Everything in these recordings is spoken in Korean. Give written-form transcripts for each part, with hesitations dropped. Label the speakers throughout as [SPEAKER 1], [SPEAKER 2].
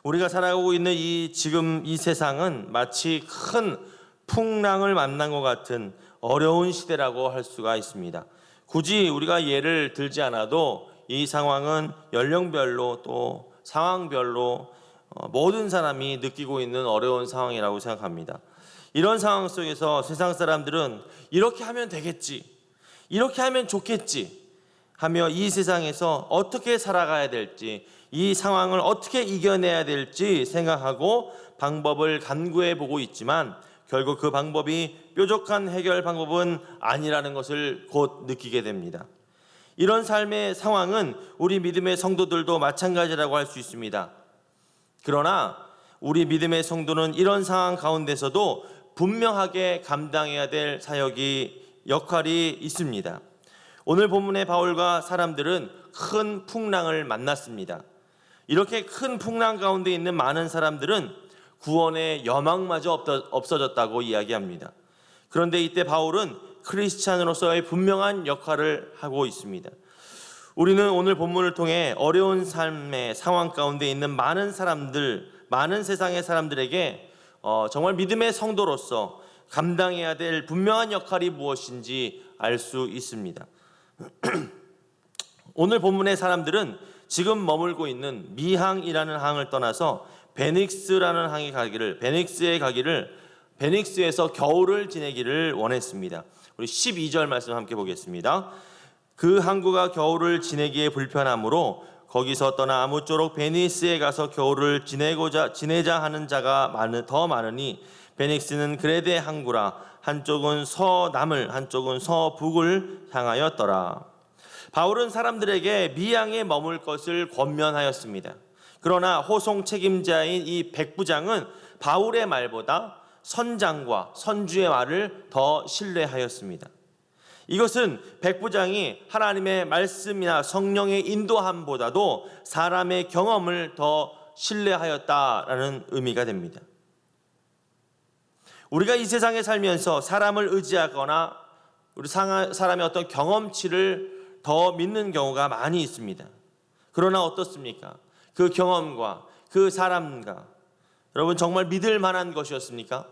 [SPEAKER 1] 우리가 살아가고 있는 지금 이 세상은 마치 큰 풍랑을 만난 것 같은 어려운 시대라고 할 수가 있습니다. 굳이 우리가 예를 들지 않아도 이 상황은 연령별로 또 상황별로 모든 사람이 느끼고 있는 어려운 상황이라고 생각합니다. 이런 상황 속에서 세상 사람들은 이렇게 하면 되겠지, 이렇게 하면 좋겠지 하며 이 세상에서 어떻게 살아가야 될지, 이 상황을 어떻게 이겨내야 될지 생각하고 방법을 간구해 보고 있지만 결국 그 방법이 뾰족한 해결 방법은 아니라는 것을 곧 느끼게 됩니다. 이런 삶의 상황은 우리 믿음의 성도들도 마찬가지라고 할 수 있습니다. 그러나 우리 믿음의 성도는 이런 상황 가운데서도 분명하게 감당해야 될 역할이 있습니다. 오늘 본문의 바울과 사람들은 큰 풍랑을 만났습니다. 이렇게 큰 풍랑 가운데 있는 많은 사람들은 구원의 여망마저 없어졌다고 이야기합니다. 그런데 이때 바울은 크리스찬으로서의 분명한 역할을 하고 있습니다. 우리는 오늘 본문을 통해 어려운 삶의 상황 가운데 있는 많은 세상의 사람들에게 정말 믿음의 성도로서 감당해야 될 분명한 역할이 무엇인지 알 수 있습니다. 오늘 본문의 사람들은 지금 머물고 있는 미항이라는 항을 떠나서 베닉스라는 항에 베닉스에서 겨울을 지내기를 원했습니다. 우리 12절 말씀 함께 보겠습니다. 그 항구가 겨울을 지내기에 불편하므로 거기서 떠나 아무쪼록 베니스에 가서 겨울을 지내자 하는 자가 더 많으니 베닉스는 그레데 항구라. 한쪽은 서남을 한쪽은 서북을 향하였더라. 바울은 사람들에게 미항에 머물 것을 권면하였습니다. 그러나 호송 책임자인 이 백부장은 바울의 말보다 선장과 선주의 말을 더 신뢰하였습니다. 이것은 백부장이 하나님의 말씀이나 성령의 인도함보다도 사람의 경험을 더 신뢰하였다라는 의미가 됩니다. 우리가 이 세상에 살면서 사람을 의지하거나 우리 사람의 어떤 경험치를 더 믿는 경우가 많이 있습니다. 그러나 어떻습니까? 그 경험과 그 사람과 여러분 정말 믿을 만한 것이었습니까?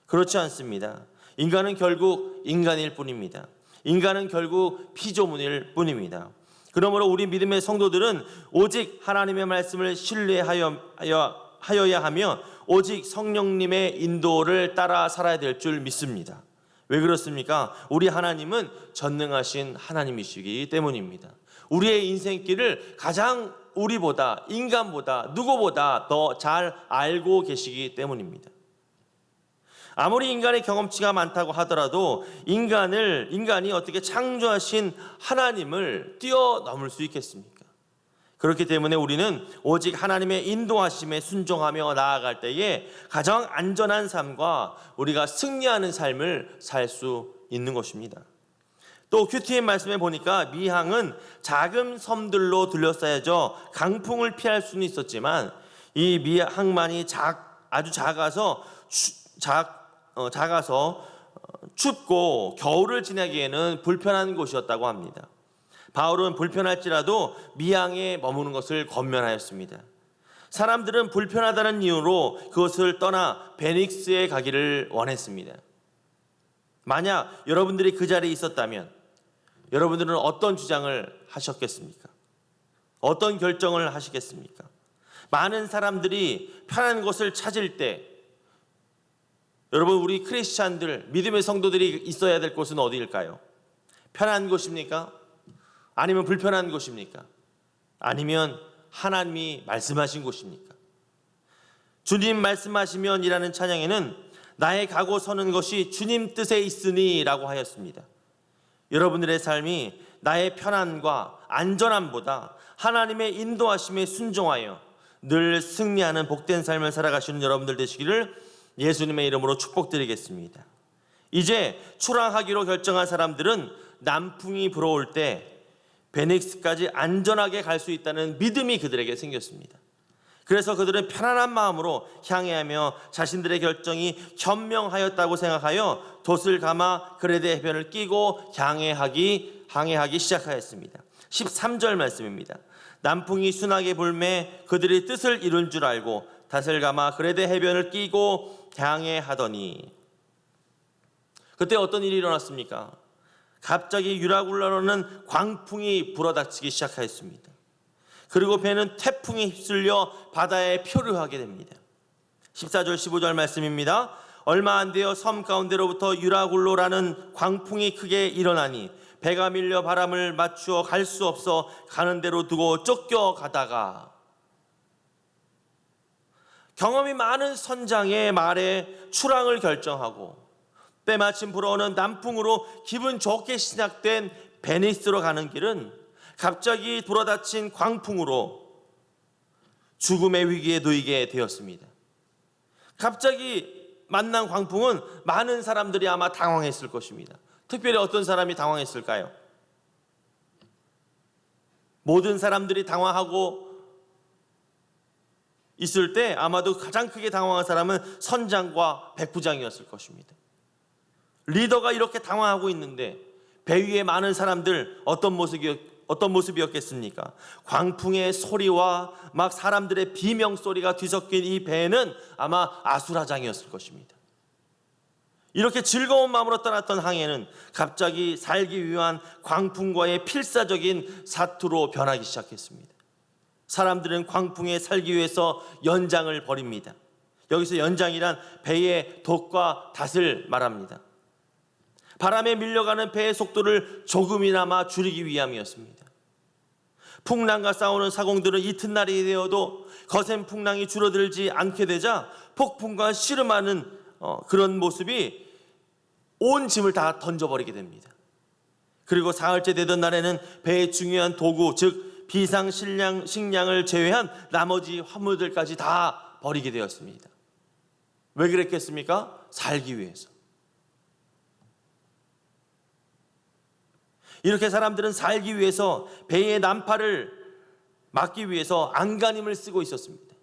[SPEAKER 1] 그렇지 않습니다. 인간은 결국 인간일 뿐입니다. 인간은 결국 피조물일 뿐입니다. 그러므로 우리 믿음의 성도들은 오직 하나님의 말씀을 신뢰하여야 하며 오직 성령님의 인도를 따라 살아야 될 줄 믿습니다. 왜 그렇습니까? 우리 하나님은 전능하신 하나님이시기 때문입니다. 우리의 인생길을 가장 우리보다, 인간보다, 누구보다 더 잘 알고 계시기 때문입니다. 아무리 인간의 경험치가 많다고 하더라도 인간이 어떻게 창조하신 하나님을 뛰어넘을 수 있겠습니까? 그렇기 때문에 우리는 오직 하나님의 인도하심에 순종하며 나아갈 때에 가장 안전한 삶과 우리가 승리하는 삶을 살 수 있는 것입니다. 또 QTM 말씀에 보니까 미항은 작은 섬들로 둘러싸여져 강풍을 피할 수는 있었지만 이 미항만이 아주 작아서 춥고 겨울을 지내기에는 불편한 곳이었다고 합니다. 바울은 불편할지라도 미항에 머무는 것을 권면하였습니다. 사람들은 불편하다는 이유로 그것을 떠나 베닉스에 가기를 원했습니다. 만약 여러분들이 그 자리에 있었다면 여러분들은 어떤 주장을 하셨겠습니까? 어떤 결정을 하시겠습니까? 많은 사람들이 편한 곳을 찾을 때 여러분 우리 크리스찬들, 믿음의 성도들이 있어야 될 곳은 어디일까요? 편한 곳입니까? 아니면 불편한 곳입니까? 아니면 하나님이 말씀하신 곳입니까? 주님 말씀하시면 이라는 찬양에는 나의 가고 서는 것이 주님 뜻에 있으니 라고 하였습니다. 여러분들의 삶이 나의 편안과 안전함보다 하나님의 인도하심에 순종하여 늘 승리하는 복된 삶을 살아가시는 여러분들 되시기를 예수님의 이름으로 축복드리겠습니다. 이제 출항하기로 결정한 사람들은 남풍이 불어올 때 베닉스까지 안전하게 갈 수 있다는 믿음이 그들에게 생겼습니다. 그래서 그들은 편안한 마음으로 향해하며 자신들의 결정이 현명하였다고 생각하여 돛을 감아 그레데 해변을 끼고 항해하기 시작하였습니다. 13절 말씀입니다. 남풍이 순하게 불매 그들이 뜻을 이룬 줄 알고 닷을 감아 그레데 해변을 끼고 향해 하더니. 그때 어떤 일이 일어났습니까? 갑자기 유라굴라로는 광풍이 불어닥치기 시작하였습니다. 그리고 배는 태풍에 휩쓸려 바다에 표류하게 됩니다. 14절 15절 말씀입니다. 얼마 안 되어 섬 가운데로부터 유라굴로라는 광풍이 크게 일어나니 배가 밀려 바람을 맞추어 갈 수 없어 가는 대로 두고 쫓겨가다가. 경험이 많은 선장의 말에 출항을 결정하고 때마침 불어오는 남풍으로 기분 좋게 시작된 베니스로 가는 길은 갑자기 불어닥친 광풍으로 죽음의 위기에 놓이게 되었습니다. 갑자기 만난 광풍은 많은 사람들이 아마 당황했을 것입니다. 특별히 어떤 사람이 당황했을까요? 모든 사람들이 당황하고 있을 때 아마도 가장 크게 당황한 사람은 선장과 백부장이었을 것입니다. 리더가 이렇게 당황하고 있는데 배 위에 많은 사람들 어떤 모습이었겠습니까? 광풍의 소리와 막 사람들의 비명 소리가 뒤섞인 이 배는 아마 아수라장이었을 것입니다. 이렇게 즐거운 마음으로 떠났던 항해는 갑자기 살기 위한 광풍과의 필사적인 사투로 변하기 시작했습니다. 사람들은 광풍에 살기 위해서 연장을 벌입니다. 여기서 연장이란 배의 돛과 닷을 말합니다. 바람에 밀려가는 배의 속도를 조금이나마 줄이기 위함이었습니다. 풍랑과 싸우는 사공들은 이튿날이 되어도 거센 풍랑이 줄어들지 않게 되자 폭풍과 씨름하는 그런 모습이 온 짐을 다 던져버리게 됩니다. 그리고 사흘째 되던 날에는 배의 중요한 도구, 즉 비상 식량을 제외한 나머지 화물들까지 다 버리게 되었습니다. 왜 그랬겠습니까? 살기 위해서. 이렇게 사람들은 살기 위해서 배의 난파를 막기 위해서 안간힘을 쓰고 있었습니다.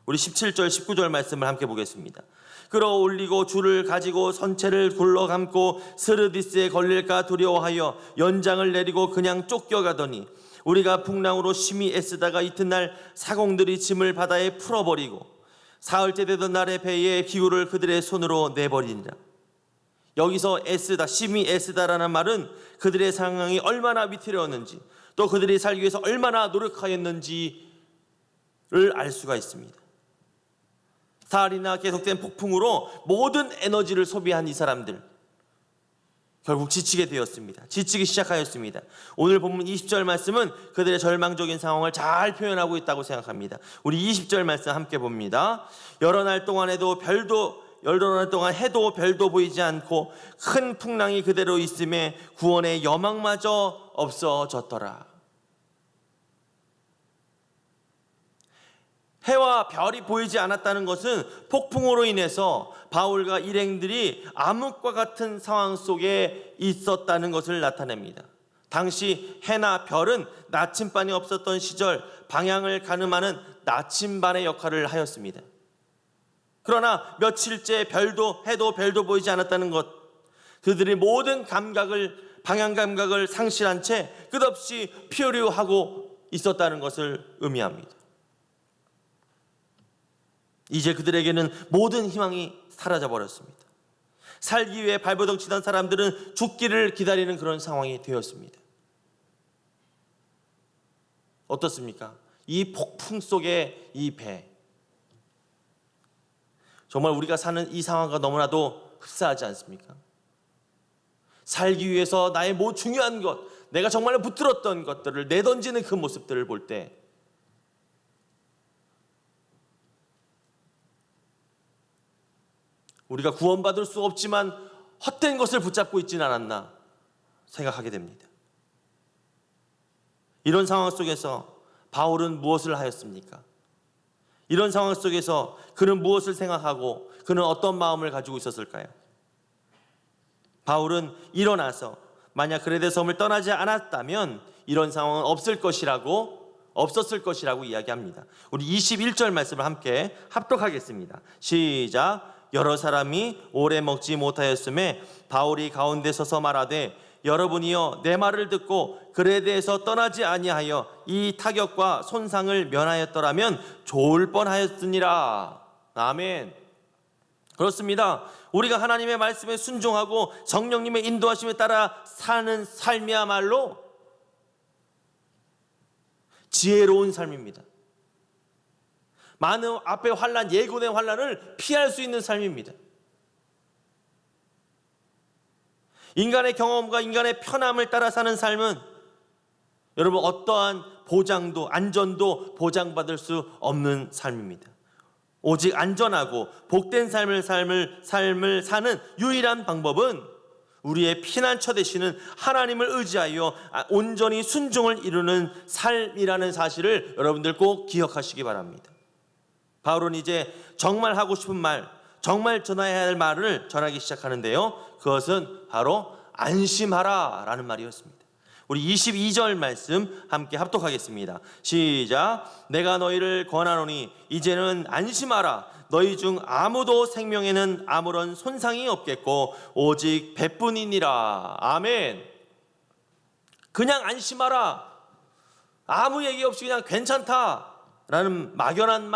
[SPEAKER 1] 우리 17절 19절 말씀을 함께 보겠습니다. 끌어올리고 줄을 가지고 선체를 굴러감고 스르디스에 걸릴까 두려워하여 연장을 내리고 그냥 쫓겨가더니 우리가 풍랑으로 심히 애쓰다가 이튿날 사공들이 짐을 바다에 풀어버리고 사흘째 되던 날에 배의 기구를 그들의 손으로 내버리니라. 여기서 애쓰다, 심히 애쓰다라는 말은 그들의 상황이 얼마나 위태로웠는지 또 그들이 살기 위해서 얼마나 노력하였는지를 알 수가 있습니다. 사흘이나 계속된 폭풍으로 모든 에너지를 소비한 이 사람들 결국 지치게 되었습니다. 지치기 시작하였습니다. 오늘 본문 20절 말씀은 그들의 절망적인 상황을 잘 표현하고 있다고 생각합니다. 우리 20절 말씀 함께 봅니다. 여러 날 동안 해도 별도 보이지 않고 큰 풍랑이 그대로 있음에 구원의 여망마저 없어졌더라. 해와 별이 보이지 않았다는 것은 폭풍으로 인해서 바울과 일행들이 암흑과 같은 상황 속에 있었다는 것을 나타냅니다. 당시 해나 별은 나침반이 없었던 시절 방향을 가늠하는 나침반의 역할을 하였습니다. 그러나 며칠째 해도 별도 보이지 않았다는 것, 그들이 모든 방향 감각을 상실한 채 끝없이 표류하고 있었다는 것을 의미합니다. 이제 그들에게는 모든 희망이 사라져 버렸습니다. 살기 위해 발버둥 치던 사람들은 죽기를 기다리는 그런 상황이 되었습니다. 어떻습니까? 이 폭풍 속의 이 배, 정말 우리가 사는 이 상황과 너무나도 흡사하지 않습니까? 살기 위해서 나의 중요한 것, 내가 정말 붙들었던 것들을 내던지는 그 모습들을 볼 때 우리가 구원받을 수 없지만 헛된 것을 붙잡고 있지는 않았나 생각하게 됩니다. 이런 상황 속에서 바울은 무엇을 하였습니까? 이런 상황 속에서 그는 무엇을 생각하고 그는 어떤 마음을 가지고 있었을까요? 바울은 일어나서 만약 그레데 섬을 떠나지 않았다면 이런 상황은 없었을 것이라고 이야기합니다. 우리 21절 말씀을 함께 합독하겠습니다. 시작. 여러 사람이 오래 먹지 못하였음에 바울이 가운데 서서 말하되 여러분이여 내 말을 듣고 글에 대해서 떠나지 아니하여 이 타격과 손상을 면하였더라면 좋을 뻔하였으니라. 아멘. 그렇습니다. 우리가 하나님의 말씀에 순종하고 성령님의 인도하심에 따라 사는 삶이야말로 지혜로운 삶입니다. 많은 앞에 환난, 예고된 환난을 피할 수 있는 삶입니다. 인간의 경험과 인간의 편함을 따라 사는 삶은 여러분 어떠한 보장도 안전도 보장받을 수 없는 삶입니다. 오직 안전하고 복된 삶을 사는 유일한 방법은 우리의 피난처 되시는 하나님을 의지하여 온전히 순종을 이루는 삶이라는 사실을 여러분들 꼭 기억하시기 바랍니다. 바울은 이제 정말 하고 싶은 말, 정말 전해야 할 말을 전하기 시작하는데요, 그것은 바로 안심하라 라는 말이었습니다. 우리 22절 말씀 함께 합독하겠습니다. 시작. 내가 너희를 권하노니 이제는 안심하라. 너희 중 아무도 생명에는 아무런 손상이 없겠고 오직 배뿐이니라. 아멘. 그냥 안심하라, 아무 얘기 없이 그냥 괜찮다라는 막연한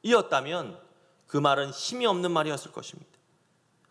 [SPEAKER 1] 말이었다면 그 말은 힘이 없는 말이었을 것입니다.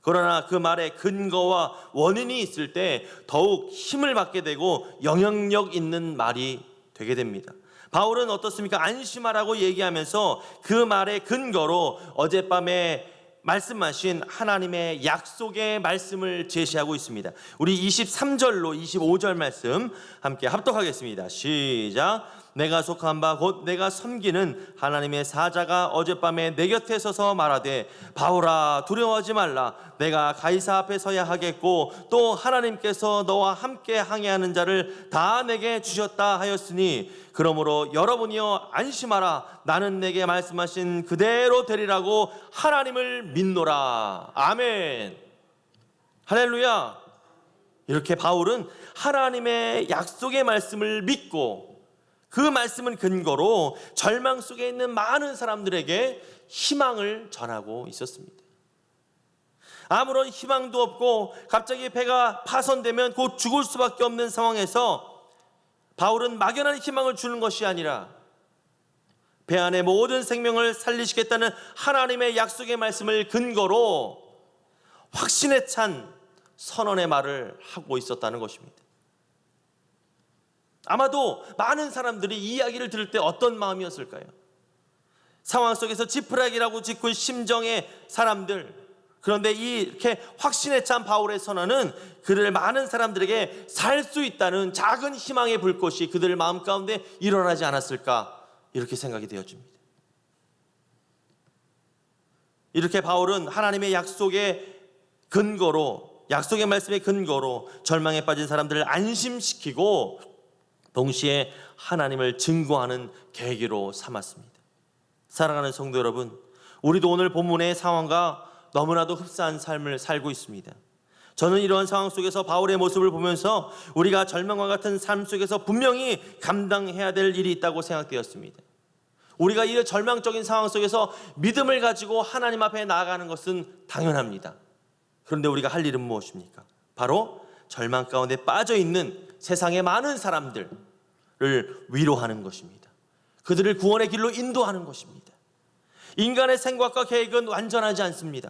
[SPEAKER 1] 그러나 그 말에 근거와 원인이 있을 때 더욱 힘을 받게 되고 영향력 있는 말이 되게 됩니다. 바울은 어떻습니까? 안심하라고 얘기하면서 그 말의 근거로 어젯밤에 말씀하신 하나님의 약속의 말씀을 제시하고 있습니다. 우리 23절로 25절 말씀 함께 합독하겠습니다. 시작. 내가 속한 바 곧 내가 섬기는 하나님의 사자가 어젯밤에 내 곁에 서서 말하되 바울아 두려워하지 말라. 내가 가이사 앞에 서야 하겠고 또 하나님께서 너와 함께 항해하는 자를 다 내게 주셨다 하였으니 그러므로 여러분이여 안심하라. 나는 내게 말씀하신 그대로 되리라고 하나님을 믿노라. 아멘. 할렐루야. 이렇게 바울은 하나님의 약속의 말씀을 믿고 그 말씀은 근거로 절망 속에 있는 많은 사람들에게 희망을 전하고 있었습니다. 아무런 희망도 없고 갑자기 배가 파손되면 곧 죽을 수밖에 없는 상황에서 바울은 막연한 희망을 주는 것이 아니라 배 안의 모든 생명을 살리시겠다는 하나님의 약속의 말씀을 근거로 확신에 찬 선언의 말을 하고 있었다는 것입니다. 아마도 많은 사람들이 이 이야기를 들을 때 어떤 마음이었을까요? 상황 속에서 지푸라기라고 짓고 심정의 사람들, 그런데 이렇게 확신에 찬 바울의 선언은 그들 많은 사람들에게 살 수 있다는 작은 희망의 불꽃이 그들 마음 가운데 일어나지 않았을까, 이렇게 생각이 되어집니다. 이렇게 바울은 하나님의 약속의 근거로, 약속의 말씀의 근거로 절망에 빠진 사람들을 안심시키고 동시에 하나님을 증거하는 계기로 삼았습니다. 사랑하는 성도 여러분, 우리도 오늘 본문의 상황과 너무나도 흡사한 삶을 살고 있습니다. 저는 이러한 상황 속에서 바울의 모습을 보면서 우리가 절망과 같은 삶 속에서 분명히 감당해야 될 일이 있다고 생각되었습니다. 우리가 이 절망적인 상황 속에서 믿음을 가지고 하나님 앞에 나아가는 것은 당연합니다. 그런데 우리가 할 일은 무엇입니까? 바로 절망 가운데 빠져 있는 세상의 많은 사람들을 위로하는 것입니다. 그들을 구원의 길로 인도하는 것입니다. 인간의 생각과 계획은 완전하지 않습니다.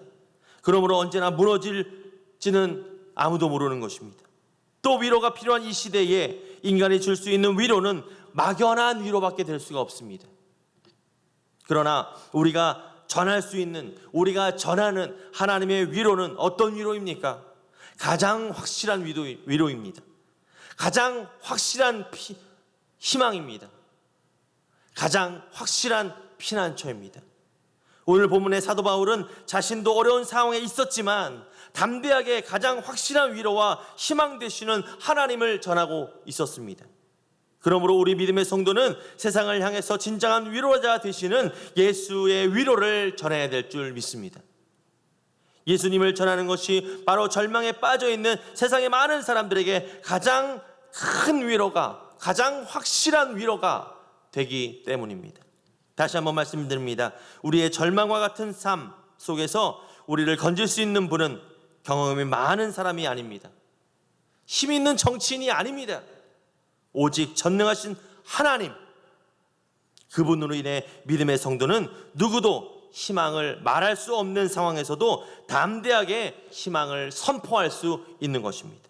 [SPEAKER 1] 그러므로 언제나 무너질지는 아무도 모르는 것입니다. 또 위로가 필요한 이 시대에 인간이 줄 수 있는 위로는 막연한 위로밖에 될 수가 없습니다. 그러나 우리가 전할 수 있는, 우리가 전하는 하나님의 위로는 어떤 위로입니까? 가장 확실한 위로입니다. 가장 확실한 희망입니다. 가장 확실한 피난처입니다. 오늘 본문의 사도 바울은 자신도 어려운 상황에 있었지만 담대하게 가장 확실한 위로와 희망 되시는 하나님을 전하고 있었습니다. 그러므로 우리 믿음의 성도는 세상을 향해서 진정한 위로자 되시는 예수의 위로를 전해야 될 줄 믿습니다. 예수님을 전하는 것이 바로 절망에 빠져 있는 세상의 많은 사람들에게 가장 큰 위로가, 가장 확실한 위로가 되기 때문입니다. 다시 한번 말씀드립니다. 우리의 절망과 같은 삶 속에서 우리를 건질 수 있는 분은 경험이 많은 사람이 아닙니다. 힘 있는 정치인이 아닙니다. 오직 전능하신 하나님, 그분으로 인해 믿음의 성도는 누구도 희망을 말할 수 없는 상황에서도 담대하게 희망을 선포할 수 있는 것입니다.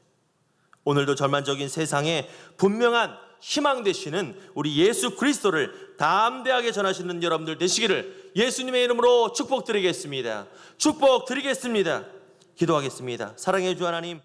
[SPEAKER 1] 오늘도 절망적인 세상에 분명한 희망 되시는 우리 예수 그리스도를 담대하게 전하시는 여러분들 되시기를 예수님의 이름으로 축복드리겠습니다. 축복드리겠습니다. 기도하겠습니다. 사랑해 주 하나님,